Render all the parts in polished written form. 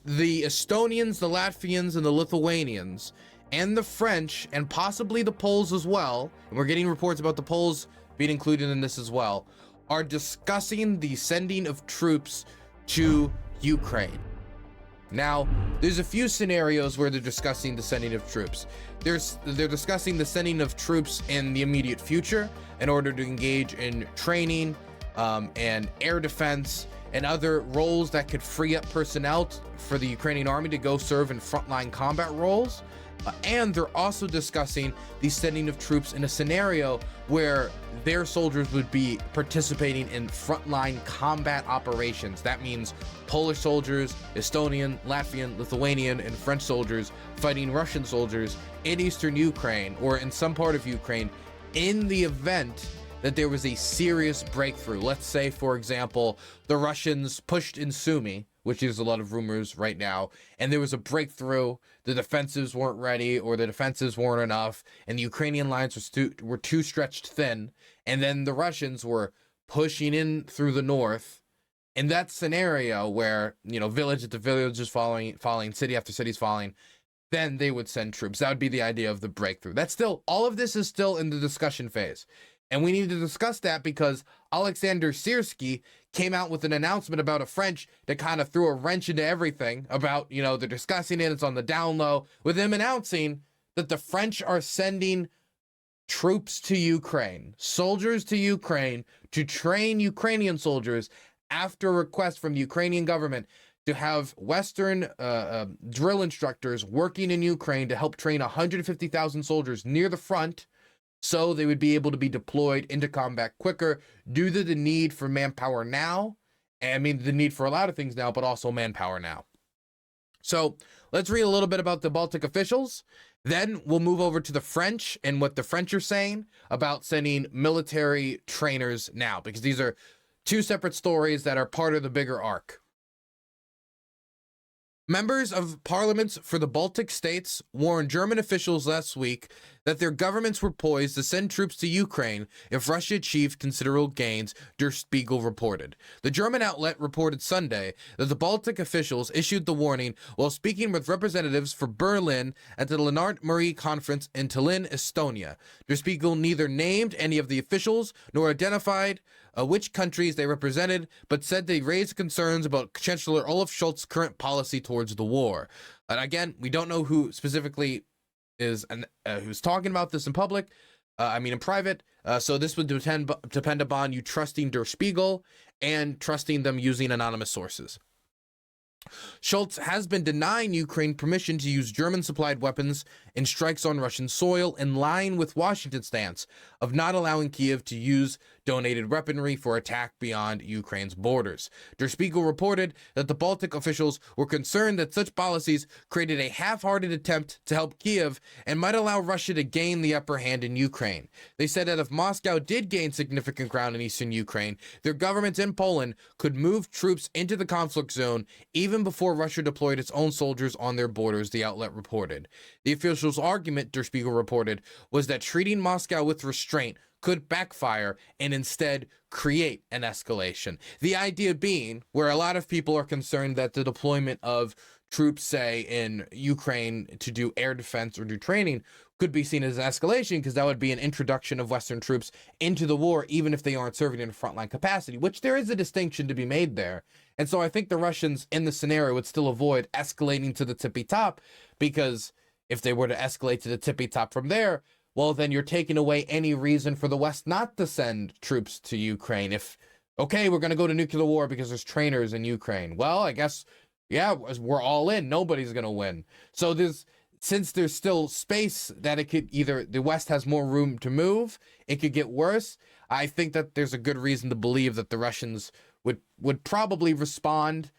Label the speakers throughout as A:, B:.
A: the Estonians, the Latvians, and the Lithuanians, and the French, and possibly the Poles as well, and we're getting reports about the Poles being included in this as well, are discussing the sending of troops to Ukraine. Now, there's a few scenarios where they're discussing the sending of troops. They're discussing the sending of troops in the immediate future in order to engage in training and air defense and other roles that could free up personnel for the Ukrainian army to go serve in frontline combat roles. And they're also discussing the sending of troops in a scenario where their soldiers would be participating in frontline combat operations. That means Polish soldiers, Estonian, Latvian, Lithuanian, and French soldiers fighting Russian soldiers in eastern Ukraine or in some part of Ukraine in the event that there was a serious breakthrough. Let's say, for example, the Russians pushed in Sumy, which is a lot of rumors right now, and there was a breakthrough, the defensives weren't ready, or the defensives weren't enough, and the Ukrainian lines were too stretched thin, and then the Russians were pushing in through the north. In that scenario where, you know, village after village is falling, city after city is falling, then they would send troops. That would be the idea of the breakthrough. That's still, all of this is still in the discussion phase. And we need to discuss that because Alexander Sirski came out with an announcement about a French that kind of threw a wrench into everything about, you know, they're discussing it, it's on the down low, with him announcing that the French are sending troops to Ukraine, soldiers to Ukraine, to train Ukrainian soldiers after a request from the Ukrainian government to have Western drill instructors working in Ukraine to help train 150,000 soldiers near the front, so they would be able to be deployed into combat quicker due to the need for manpower now. I mean, the need for a lot of things now, but also manpower now. So let's read a little bit about the Baltic officials. Then we'll move over to the French and what the French are saying about sending military trainers now, because these are two separate stories that are part of the bigger arc. Members of parliaments for the Baltic states warned German officials last week that their governments were poised to send troops to Ukraine if Russia achieved considerable gains, Der Spiegel reported. The German outlet reported Sunday that the Baltic officials issued the warning while speaking with representatives for Berlin at the Lennart Murray conference in Tallinn, Estonia. Der Spiegel neither named any of the officials nor identified which countries they represented, but said they raised concerns about Chancellor Olaf Scholz's current policy towards the war. And again, we don't know who specifically is who's talking about this in public. In private. So this would depend upon you trusting Der Spiegel and trusting them using anonymous sources. Scholz has been denying Ukraine permission to use German-supplied weapons in strikes on Russian soil, in line with Washington's stance of not allowing Kiev to use donated weaponry for attack beyond Ukraine's borders. Der Spiegel reported that the Baltic officials were concerned that such policies created a half-hearted attempt to help Kiev and might allow Russia to gain the upper hand in Ukraine. They said that if Moscow did gain significant ground in eastern Ukraine, their governments in Poland could move troops into the conflict zone even before Russia deployed its own soldiers on their borders, the outlet reported. The officials' argument, Der Spiegel reported, was that treating Moscow with restraint could backfire and instead create an escalation. The idea being, where a lot of people are concerned that the deployment of troops, say, in Ukraine to do air defense or do training could be seen as an escalation, because that would be an introduction of Western troops into the war, even if they aren't serving in a frontline capacity, which there is a distinction to be made there. And so I think the Russians in the scenario would still avoid escalating to the tippy top, because if they were to escalate to the tippy top from there, well, then you're taking away any reason for the West not to send troops to Ukraine. If, okay, we're going to go to nuclear war because there's trainers in Ukraine. Well, I guess, yeah, we're all in. Nobody's going to win. So since there's still space that it could either, the West has more room to move, it could get worse. I think that there's a good reason to believe that the Russians would probably respond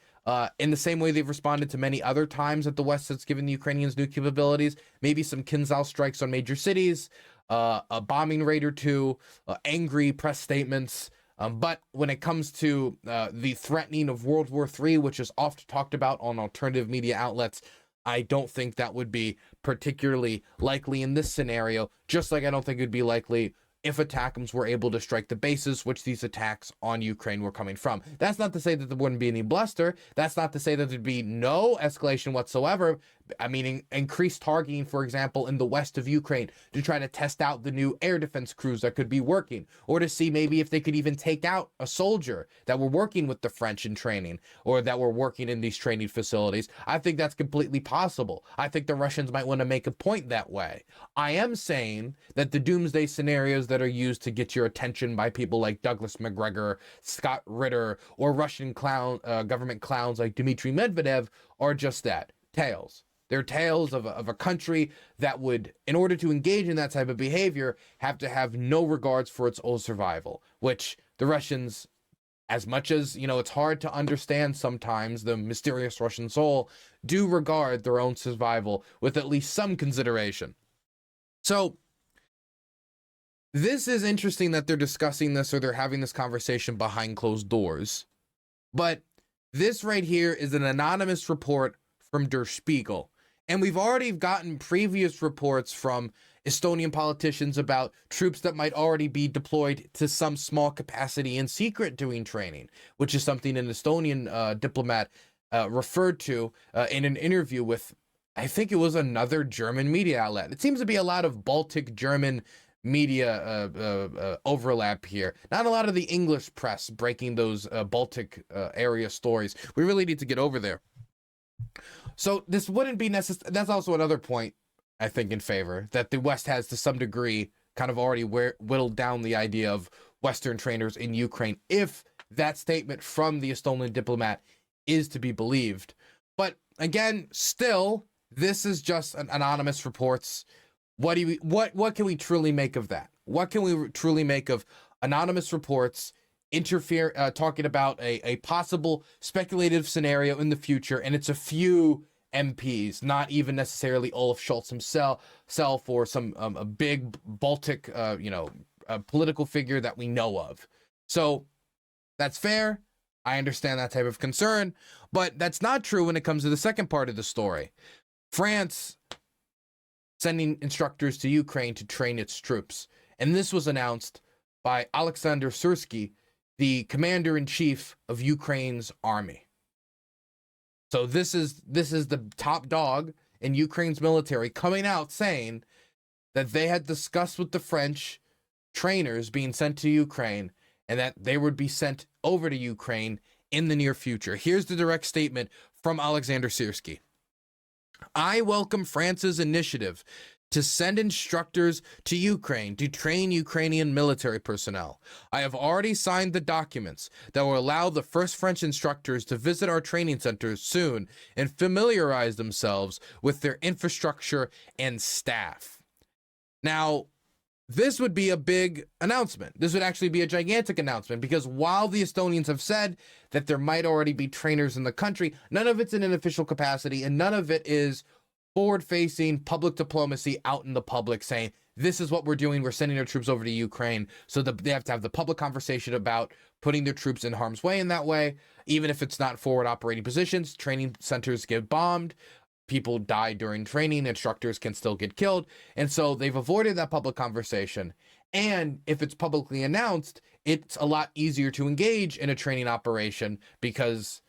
A: in the same way they've responded to many other times that the West has given the Ukrainians new capabilities. Maybe some Kinzhal strikes on major cities, a bombing raid or two, angry press statements. But when it comes to the threatening of World War III, which is often talked about on alternative media outlets, I don't think that would be particularly likely in this scenario, just like I don't think it would be likely if ATACMS were able to strike the bases which these attacks on Ukraine were coming from. That's not to say that there wouldn't be any bluster. That's not to say that there'd be no escalation whatsoever. I mean, increased targeting, for example, in the west of Ukraine to try to test out the new air defense crews that could be working, or to see maybe if they could even take out a soldier that were working with the French in training, or that were working in these training facilities. I think that's completely possible. I think the Russians might want to make a point that way. I am saying that the doomsday scenarios that are used to get your attention by people like Douglas McGregor, Scott Ritter, or Russian government clowns like Dmitry Medvedev are just that, tales. They're tales of a country that would, in order to engage in that type of behavior, have to have no regards for its own survival, which the Russians, as much as, you know, it's hard to understand sometimes the mysterious Russian soul, do regard their own survival with at least some consideration. So this is interesting that they're discussing this, or they're having this conversation behind closed doors. But this right here is an anonymous report from Der Spiegel. And we've already gotten previous reports from Estonian politicians about troops that might already be deployed to some small capacity in secret doing training, which is something an Estonian diplomat referred to in an interview with, I think it was another German media outlet. It seems to be a lot of Baltic German media overlap here. Not a lot of the English press breaking those Baltic area stories. We really need to get over there. So this wouldn't be necessary. That's also another point, I think, in favor, that the West has to some degree kind of already whittled down the idea of Western trainers in Ukraine, if that statement from the Estonian diplomat is to be believed. But again, still, this is just an anonymous reports. What can we truly make of that? What can we truly make of anonymous reports talking about a possible speculative scenario in the future, and it's a few MPs, not even necessarily Olaf Scholz himself or some a big Baltic political figure that we know of. So that's fair. I understand that type of concern, but that's not true when it comes to the second part of the story. France sending instructors to Ukraine to train its troops, and this was announced by Alexander Syrsky, the commander-in-chief of Ukraine's army. So this is the top dog in Ukraine's military coming out saying that they had discussed with the French trainers being sent to Ukraine, and that they would be sent over to Ukraine in the near future. Here's the direct statement from Alexander Syrsky. I welcome France's initiative to send instructors to Ukraine to train Ukrainian military personnel. I have already signed the documents that will allow the first French instructors to visit our training centers soon and familiarize themselves with their infrastructure and staff. Now, this would be a big announcement. This would actually be a gigantic announcement, because while the Estonians have said that there might already be trainers in the country, none of it's in an official capacity, and none of it is forward-facing public diplomacy out in the public saying, this is what we're doing, we're sending our troops over to Ukraine. So they have to have the public conversation about putting their troops in harm's way in that way. Even if it's not forward operating positions, training centers get bombed, people die during training, instructors can still get killed. And so they've avoided that public conversation. And if it's publicly announced, it's a lot easier to engage in a training operation, because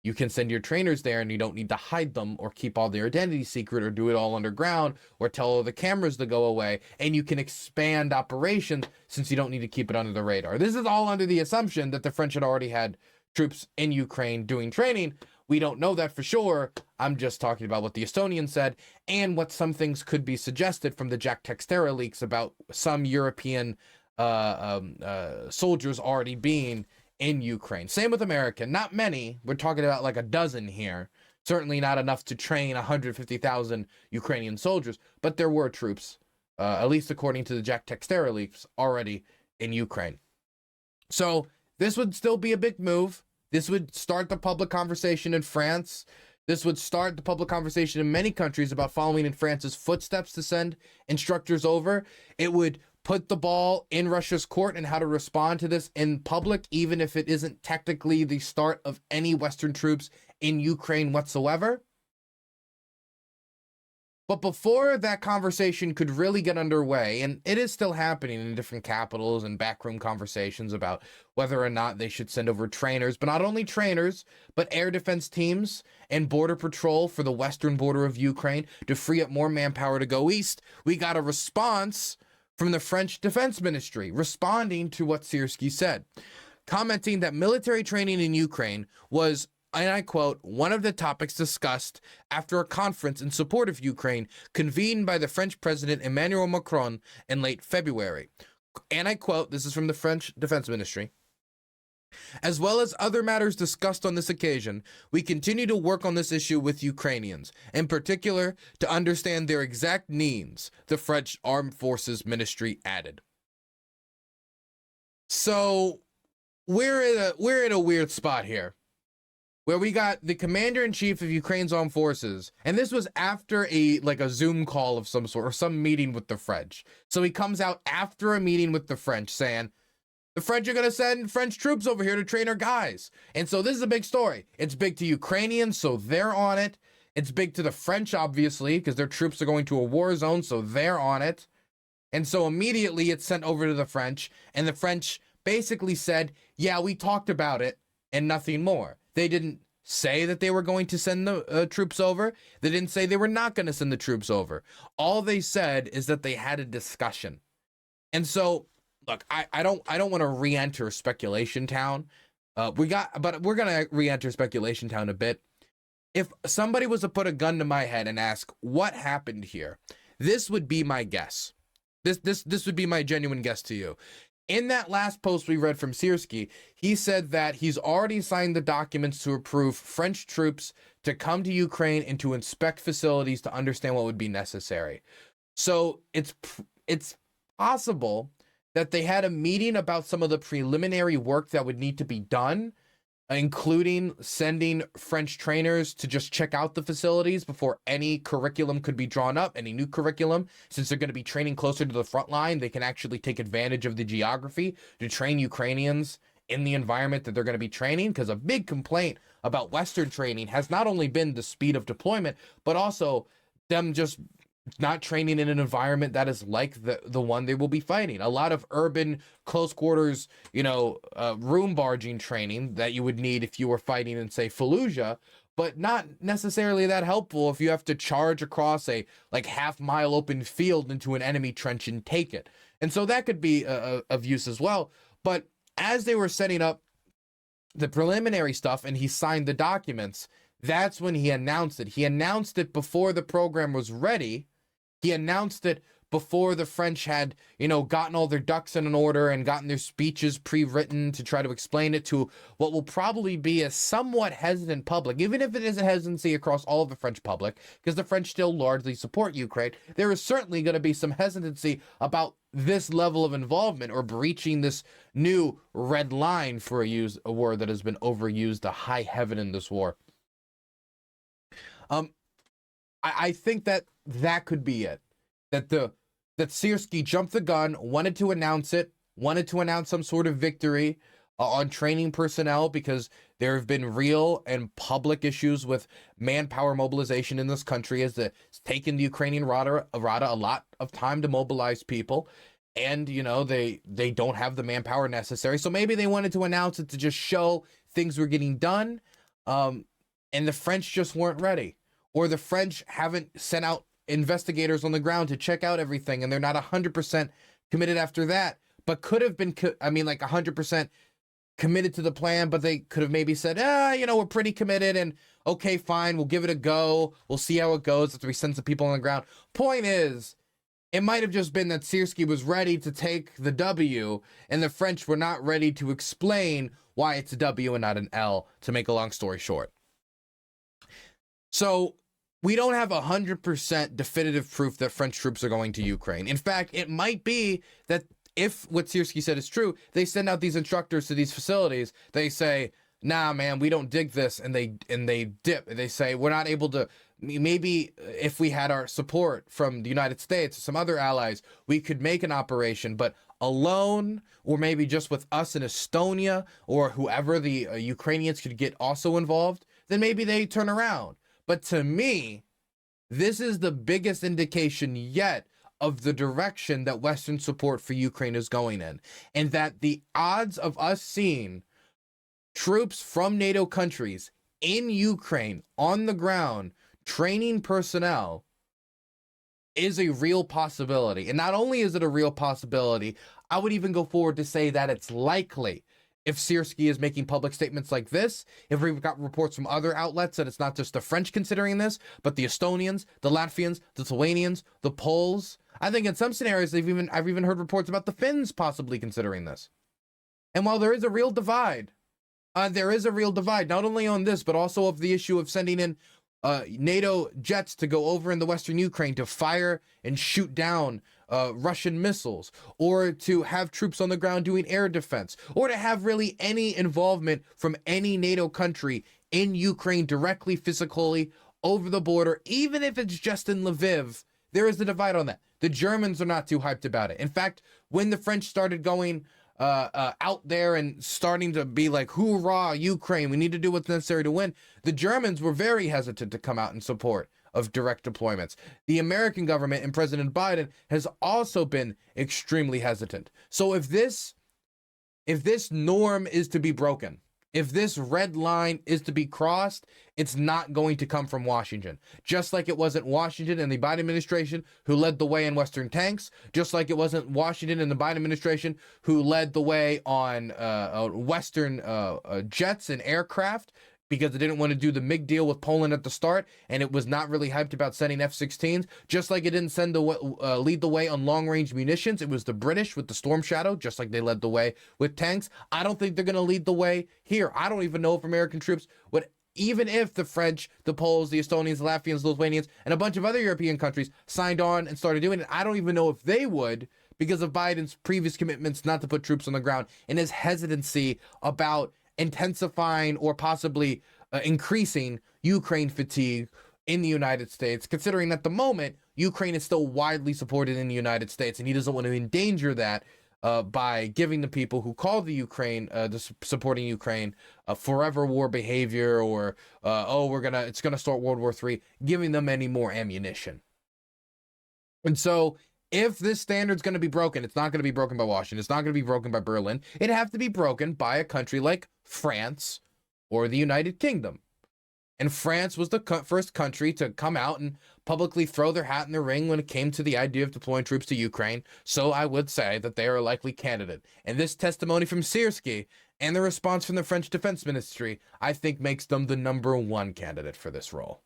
A: you can send your trainers there and you don't need to hide them or keep all their identity secret or do it all underground or tell all the cameras to go away. And you can expand operations since you don't need to keep it under the radar. This is all under the assumption that the French had already had troops in Ukraine doing training. We don't know that for sure. I'm just talking about what the Estonians said and what some things could be suggested from the Jack Textera leaks about some European soldiers already being in Ukraine. Same with America. Not many. We're talking about like a dozen here. Certainly not enough to train 150,000 Ukrainian soldiers, but there were troops, at least according to the Jack Textera leaks, already in Ukraine. So this would still be a big move. This would start the public conversation in France. This would start the public conversation in many countries about following in France's footsteps to send instructors over. It would put the ball in Russia's court and how to respond to this in public, even if it isn't technically the start of any Western troops in Ukraine whatsoever. But before that conversation could really get underway, and it is still happening in different capitals and backroom conversations about whether or not they should send over trainers, but not only trainers, but air defense teams and border patrol for the western border of Ukraine to free up more manpower to go east, we got a response from the French Defense Ministry responding to what Syrski said, commenting that military training in Ukraine was, and I quote, one of the topics discussed after a conference in support of Ukraine convened by the French President Emmanuel Macron in late February. And I quote, this is from the French Defense Ministry. As well as other matters discussed on this occasion, we continue to work on this issue with Ukrainians, in particular to understand their exact needs, the French Armed Forces Ministry added. So we're in a weird spot here, where we got the commander-in-chief of Ukraine's armed forces, and this was after a Zoom call of some sort, or some meeting with the French. So he comes out after a meeting with the French saying, the French are going to send French troops over here to train our guys. And so this is a big story. It's big to Ukrainians, so they're on it. It's big to the French, obviously, because their troops are going to a war zone, so they're on it. And so immediately it's sent over to the French, and the French basically said, yeah, we talked about it, and nothing more. They didn't say that they were going to send the troops over. They didn't say they were not going to send the troops over. All they said is that they had a discussion. And so, look, I don't want to re-enter speculation town. But we're going to re-enter speculation town a bit. If somebody was to put a gun to my head and ask what happened here, this would be my guess. This would be my genuine guess to you. In that last post we read from Syrski, he said that he's already signed the documents to approve French troops to come to Ukraine and to inspect facilities to understand what would be necessary. So it's possible that they had a meeting about some of the preliminary work that would need to be done, including sending French trainers to just check out the facilities before any curriculum could be drawn up, any new curriculum. Since they're going to be training closer to the front line, they can actually take advantage of the geography to train Ukrainians in the environment that they're going to be training, because a big complaint about Western training has not only been the speed of deployment, but also them just not training in an environment that is like the one they will be fighting. A lot of urban close quarters, room barging training that you would need if you were fighting in, say, Fallujah, but not necessarily that helpful if you have to charge across a half-mile open field into an enemy trench and take it. And so that could be of use as well. But as they were setting up the preliminary stuff and he signed the documents, that's when he announced it. He announced it before the program was ready. He announced it before the French had, gotten all their ducks in an order and gotten their speeches pre-written to try to explain it to what will probably be a somewhat hesitant public, even if it is a hesitancy across all of the French public, because the French still largely support Ukraine. There is certainly going to be some hesitancy about this level of involvement or breaching this new red line, for a word that has been overused to high heaven in this war. I think that could be it. That Syrski jumped the gun, wanted to announce some sort of victory on training personnel, because there have been real and public issues with manpower mobilization in this country, as it's taken the Ukrainian Rada a lot of time to mobilize people. And, they don't have the manpower necessary. So maybe they wanted to announce it to just show things were getting done. And the French just weren't ready. Or the French haven't sent out investigators on the ground to check out everything, and they're not 100% committed after that, but could have been, 100% committed to the plan, but they could have maybe said, we're pretty committed, and okay, fine, we'll give it a go. We'll see how it goes after we send some people on the ground. Point is, it might have just been that Syrski was ready to take the W, and the French were not ready to explain why it's a W and not an L, to make a long story short. So we don't have 100% definitive proof that French troops are going to Ukraine. In fact, it might be that if what Syrski said is true, they send out these instructors to these facilities. They say, nah, man, we don't dig this. And they dip. They say, we're not able to, maybe if we had our support from the United States or some other allies, we could make an operation, but alone, or maybe just with us in Estonia, or whoever the Ukrainians could get also involved, then maybe they turn around. But to me, This is the biggest indication yet of the direction that Western support for Ukraine is going in, and that the odds of us seeing troops from NATO countries in Ukraine on the ground training personnel is a real possibility. And not only is it a real possibility, I would even go forward to say that it's likely. If Sierski is making public statements like this, if we've got reports from other outlets that it's not just the French considering this, but the Estonians, the Latvians, the Lithuanians, the Poles. I think in some scenarios, I've even heard reports about the Finns possibly considering this. And while there is a real divide, not only on this, but also of the issue of sending in NATO jets to go over in the Western Ukraine to fire and shoot down Russian missiles, or to have troops on the ground doing air defense, or to have really any involvement from any NATO country in Ukraine directly, physically, over the border, even if it's just in Lviv. There is a divide on that. The Germans are not too hyped about it. In fact, when the French started going out there and starting to be like, hoorah, Ukraine, we need to do what's necessary to win, the Germans were very hesitant to come out in support of direct deployments. The American government and President Biden has also been extremely hesitant. So if this norm is to be broken, if this red line is to be crossed, it's not going to come from Washington. Just like it wasn't Washington and the Biden administration who led the way in Western tanks, just like it wasn't Washington and the Biden administration who led the way on Western jets and aircraft, because they didn't want to do the MiG deal with Poland at the start, and it was not really hyped about sending F-16s. Just like it didn't lead the way on long-range munitions, it was the British with the Storm Shadow, just like they led the way with tanks. I don't think they're going to lead the way here. I don't even know if American troops would, even if the French, the Poles, the Estonians, the Latvians, the Lithuanians, and a bunch of other European countries signed on and started doing it, I don't even know if they would, because of Biden's previous commitments not to put troops on the ground and his hesitancy about intensifying or possibly increasing Ukraine fatigue in the United States, considering at the moment Ukraine is still widely supported in the United States, and he doesn't want to endanger that by giving the people who call the Ukraine, supporting Ukraine, forever war behavior, or it's gonna start World War III, giving them any more ammunition. And so, if this standard's going to be broken, it's not going to be broken by Washington. It's not going to be broken by Berlin. It'd have to be broken by a country like France or the United Kingdom. And France was the first country to come out and publicly throw their hat in the ring when it came to the idea of deploying troops to Ukraine. So I would say that they are a likely candidate. And this testimony from Sierski and the response from the French Defense Ministry, I think, makes them the #1 candidate for this role.